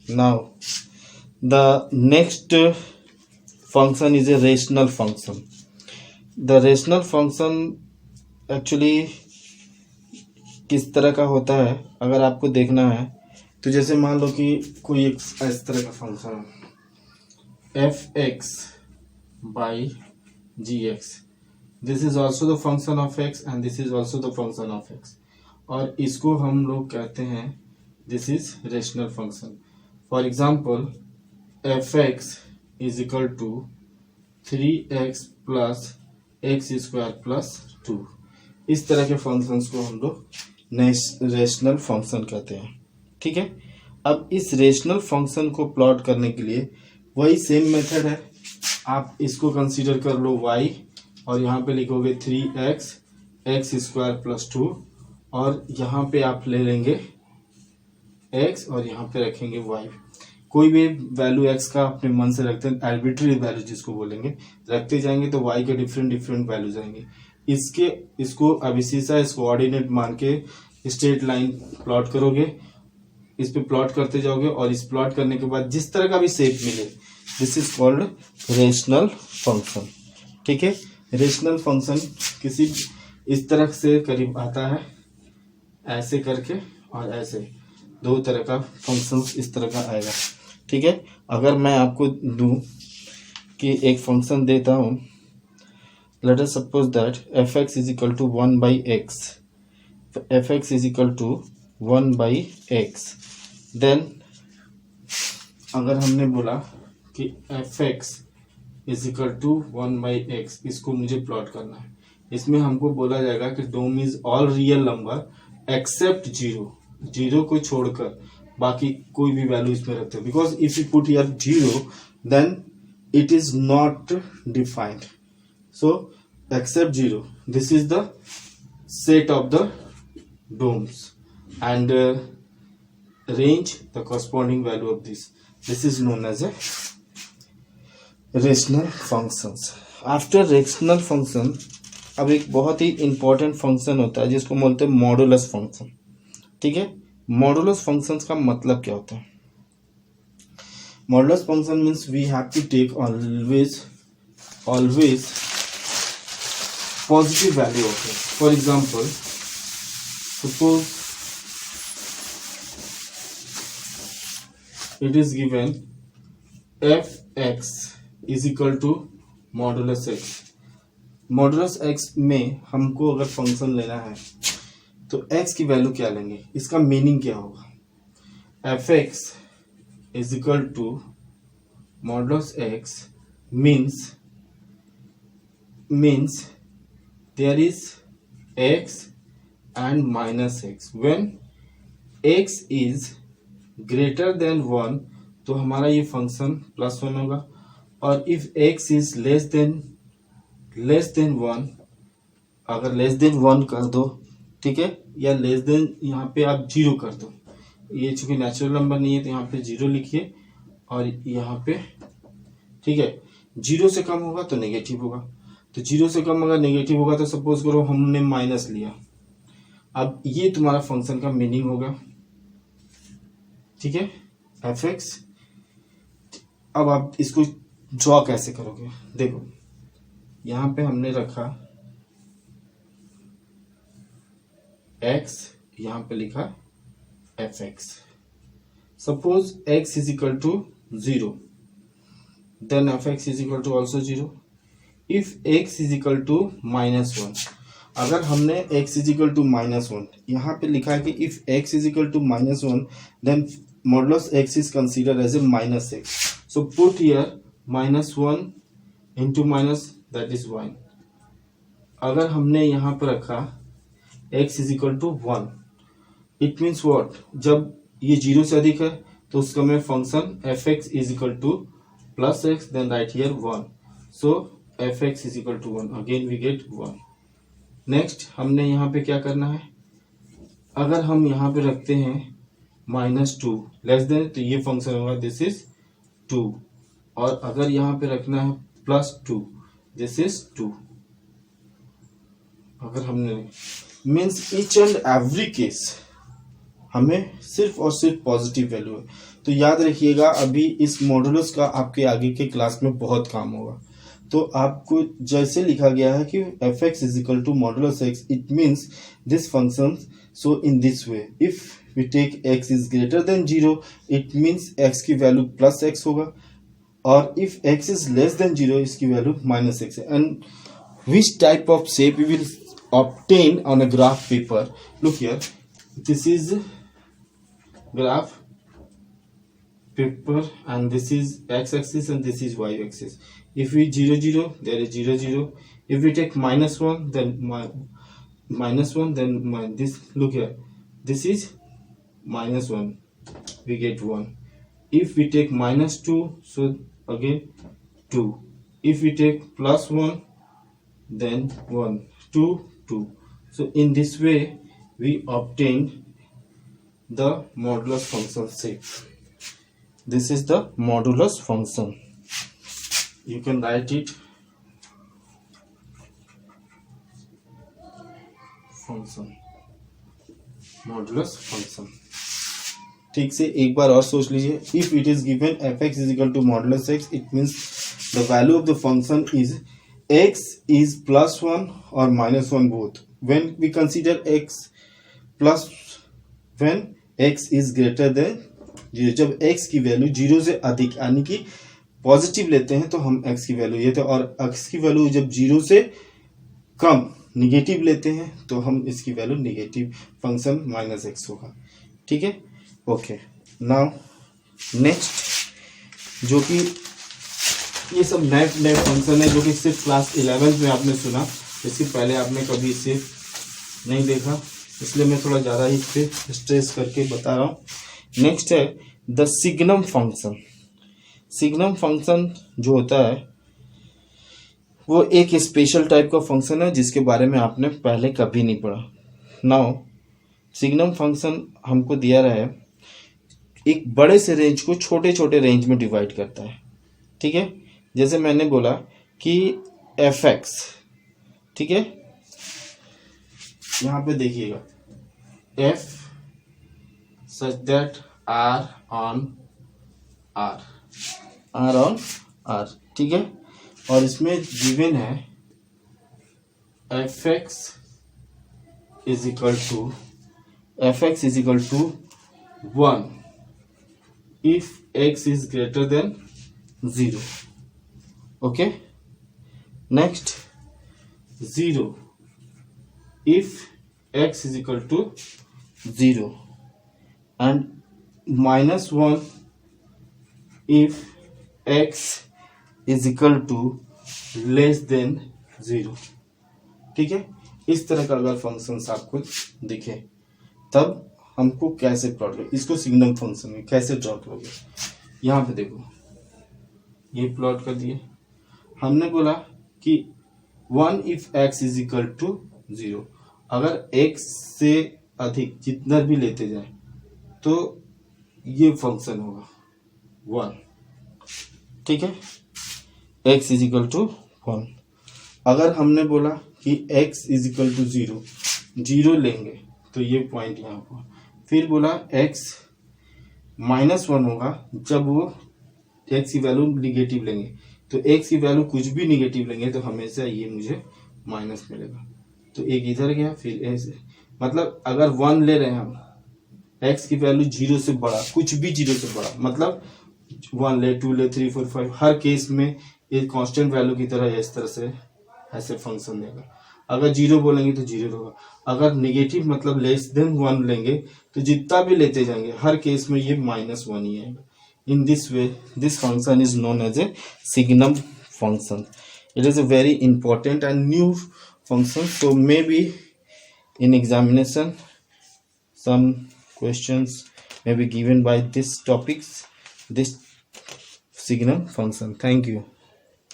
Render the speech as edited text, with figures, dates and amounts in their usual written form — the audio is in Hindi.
Now, the next function is a rational function. The rational function actually किस तरह का होता है अगर आपको देखना है तो जैसे मान लो कि कोई एक इस तरह का फंक्शन है F X by G X, this is also the function of X and this is also the function of X, और इसको हम लोग कहते हैं this is rational function. For example F X is equal to 3x plus X square plus 2. इस तरह के फंक्शंस को हम लोग रेशनल फंक्शन कहते हैं. ठीक है. अब इस रेशनल फंक्शन को प्लॉट करने के लिए वही सेम मेथड है. आप इसको कंसीडर कर लो y और यहाँ पे लिखोगे 3x एक्स स्क्वायर प्लस 2 और यहाँ पे आप ले लेंगे x और यहाँ पे रखेंगे y. कोई भी वैल्यू x का अपने मन से रखते हैं, आर्बिट्री वैल्यू जिसको बोलेंगे, रखते जाएंगे तो y के डिफरेंट डिफरेंट वैल्यूज आएंगे. इसको अब इसी सा इस कोऑर्डिनेट मान के स्ट्रेट लाइन प्लॉट करोगे, इस पे प्लॉट करते जाओगे और इस प्लॉट करने के बाद जिस तरह का भी शेप मिले this is called rational function. ठीक है. रेशनल फंक्शन किसी इस तरह से करीब आता है, ऐसे करके और ऐसे दो तरह का फंक्शन इस तरह का आएगा. ठीक है. अगर मैं आपको दूं कि एक फंक्शन देता हूं, let us suppose that fx is equal to 1 by x, fx is equal to 1 by x, then अगर हमने बोला कि fx is equal to 1 by x, इसको मुझे प्लॉट करना है. इसमें हमको बोला जाएगा कि dom is all real number except 0 को छोड़कर बाकी कोई भी वैल्यू इसमें रखते हैं, because if you put here 0 then it is not defined. So except 0, this is the set of the domes and range the corresponding value of this. This is known as a rational functions. After rational function अब एक बहुत ही इंपॉर्टेंट फंक्शन होता है जिसको बोलते हैं मॉडुलस फंक्शन. ठीक है. मॉडुलस फंक्शंस का मतलब क्या होता है? Modulus function means we have to take always positive value of it. For example, suppose it is given fx is equal to modulus x. Modulus x में हमको अगर फंक्शन लेना है तो x की वैल्यू क्या लेंगे, इसका मीनिंग क्या होगा? fx is equal to modulus x means there is x and minus x. When x is greater than 1 तो हमारा ये फंक्शन +1 होगा, और if x is less than 1, अगर less than 1 कर दो, ठीक है, या less than यहाँ पे आप 0 कर दो. ये चूंकि नेचुरल नंबर नहीं है तो यहाँ पे 0 लिखिए और यहाँ पे, ठीक है, 0 से कम होगा तो नेगेटिव होगा. तो 0 से कम अगर नेगेटिव होगा तो सपोज करो हमने माइनस लिया, अब ये तुम्हारा फंक्शन का मीनिंग होगा. ठीक है. fx. अब आप इसको ड्रॉ कैसे करोगे? देखो यहां पे हमने रखा x, यहां पे लिखा fx. Suppose x is equal to 0, then fx is equal to also 0. If x is equal to -1, अगर हमने x is equal to -1 यहाँ पे लिखा है कि if x is equal to -1 then modulus x is considered as a -x. So put here -1 into minus, that is 1. अगर हमने यहाँ पर रखा x is equal to 1, it means what? जब ये 0 से अधिक है तो उसका मैं function fx is equal to plus x, then write here 1. So fx is equal to 1, again we get 1. Next हमने यहाँ पे क्या करना है, अगर हम यहाँ पे रखते हैं -2 लेस देन तो ये फंक्शन होगा दिस इज 2, और अगर यहाँ पे रखना है +2 दिस इज 2. अगर हमने means each and every case हमें सिर्फ और सिर्फ पॉजिटिव वैल्यू है. तो याद रखिएगा, अभी इस मॉडुलस का आपके आगे के क्लास में बहुत काम होगा। तो आपको जैसे लिखा गया है कि F X is equal to modulus X, it means this function so in this way, if we take X is greater than 0 it means X की वैल्यू प्लस एक्स होगा, और if X is less than 0 इसकी वैल्यू माइनस एक्स है। And which type of shape we will obtain on a graph paper? Look here, this is graph paper and this is x-axis and this is y-axis. If we 0 0 there is 0 0. If we take -1 then -1 then this, look here, this is -1, we get 1. If we take -2 so again 2. If we take +1 then 1 2 2. So in this way we obtain the modulus function shape. This is the modulus function. You can write it function, modulus function. ठीक से एक बार और सोच लीजिए, if it is given f(x) is equal to modulus x, it means the value of the function is x is +1 or -1 both. When we consider x plus, when x is greater than 0, जब x की वैल्यू 0 से अधिक यानी कि पॉजिटिव लेते हैं तो हम x की वैल्यू लेते हैं, और x की वैल्यू जब 0 से कम निगेटिव लेते हैं तो हम इसकी वैल्यू निगेटिव फंक्शन -x होगा। ठीक है, ओके। नाउ नेक्स्ट, जो कि ये सब नए फंक्शन है जो कि सिर्फ क्लास 11 में आपने सुना, इससे पहले आपने कभी इसे नहीं देखा, इसलिए मैं थोड़ा ज़्यादा इस पर स्ट्रेस करके बता रहा हूँ। नेक्स्ट है the signum function. Signum function जो होता है वो एक स्पेशल टाइप का फंक्शन है जिसके बारे में आपने पहले कभी नहीं पढ़ा। नाउ सिग्नम फंक्शन हमको दिया रहा है, एक बड़े से रेंज को छोटे छोटे रेंज में डिवाइड करता है। ठीक है, जैसे मैंने बोला कि एफ एक्स, ठीक है, यहां पे देखिएगा F such that R on R, ठीक है, और इसमें गिवन है F X is equal to 1 if X is greater than 0. Okay, next 0 if x is equal to 0 and -1 if x is equal to less than 0. ठीक है, इस तरह का अगर फंक्शन आपको दिखे तब हमको कैसे प्लॉट करें, इसको सिग्नम फंक्शन में कैसे ड्रॉ करोगे। यहाँ पे देखो, ये प्लॉट कर दिए। हमने बोला कि 1 if x is equal to 0, अगर x से अधिक जितना भी लेते जाए तो ये फंक्शन होगा 1। ठीक है, x इज इक्वल टू 1। अगर हमने बोला कि x इज इक्वल टू 0 लेंगे तो ये पॉइंट यहाँ पर, फिर बोला x -1 होगा जब वो x की वैल्यू निगेटिव लेंगे, तो x की वैल्यू कुछ भी निगेटिव लेंगे तो हमेशा ये मुझे माइनस मिलेगा। तो एक इधर गया, फिर ऐसे, मतलब अगर 1 ले रहे हैं हम, x की वैल्यू 0 से बड़ा, कुछ भी 0 से बड़ा, मतलब 1 ले, 2 ले, 3 4 5, हर केस में ये कांस्टेंट वैल्यू की तरह इस तरह से ऐसे फंक्शन देगा। अगर 0 बोलेंगे तो 0 होगा, अगर निगेटिव मतलब लेस देन 1 लेंगे तो जितना भी लेते जाएंगे हर केस में ये -1 ही आएगा। In this way, this function is known as a signum function. It is a very important and new function. So maybe in examination, some questions may be given by this topics, this signum function. Thank you.